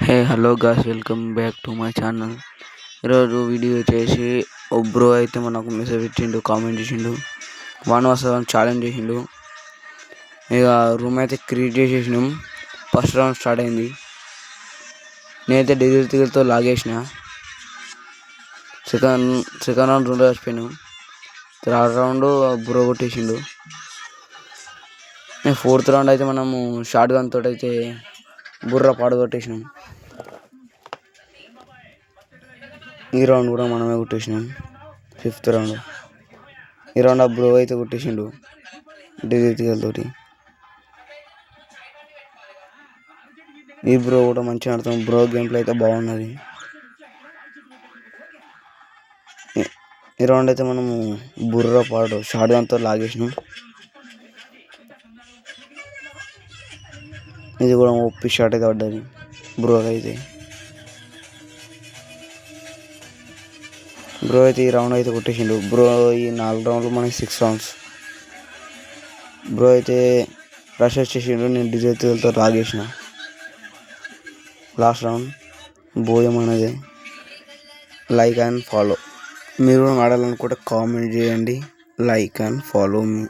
Hey hello guys, welcome back to my channel. ఈరోజు video వచ్చేసి bro అయితే మనకు మెసేజ్ ఇచ్చిండు, కామెంట్ చేసిండు, 1 vs 1 ఛాలెంజ్ చేసిండు. ఇక రూమ్ అయితే క్రియేట్ చేసేసినాం. ఫస్ట్ రౌండ్ స్టార్ట్ అయింది. నేనైతే డిజిల్తో లాగేసిన. సెకండ్ రౌండ్ 2 చచ్చిపోయినాం. థర్డ్ రౌండ్ బ్రో కొట్టేసిండు. ఫోర్త్ రౌండ్ అయితే మనము షార్ట్ గన్ తోటి అయితే బుర్ర పాడు కొట్టేసినాం. ఈ రౌండ్ కూడా మనమే కొట్టేసినాం. Fifth round. ఈ రౌండ్ బ్రో అయితే కొట్టేసిండు డిజిల్ తోటి. ఈ బ్రో కూడా మంచిగా ఆడుతాం. బ్రో గేమ్ ప్లే అయితే బాగున్నది. ఈ రౌండ్ అయితే మనము బుర్ర పాడు షార్ట్ గన్తో లాగేసినాం. ఇది కూడా ఒప్పి షాట్ అయితే పడ్డది బ్రో అయితే. బ్రో అయితే ఈ రౌండ్ అయితే కొట్టేసిండు. బ్రో ఈ 4 రౌండ్లు మనకి 6 రౌండ్స్. బ్రో అయితే రష్ చేసిండు. నేను డిజిల్తో లాగేసిన. లాస్ట్ రౌండ్ బోయం అనేది. Like and follow. మీరు ఆడాలనుకుంటే కామెంట్ చేయండి. Like and follow me.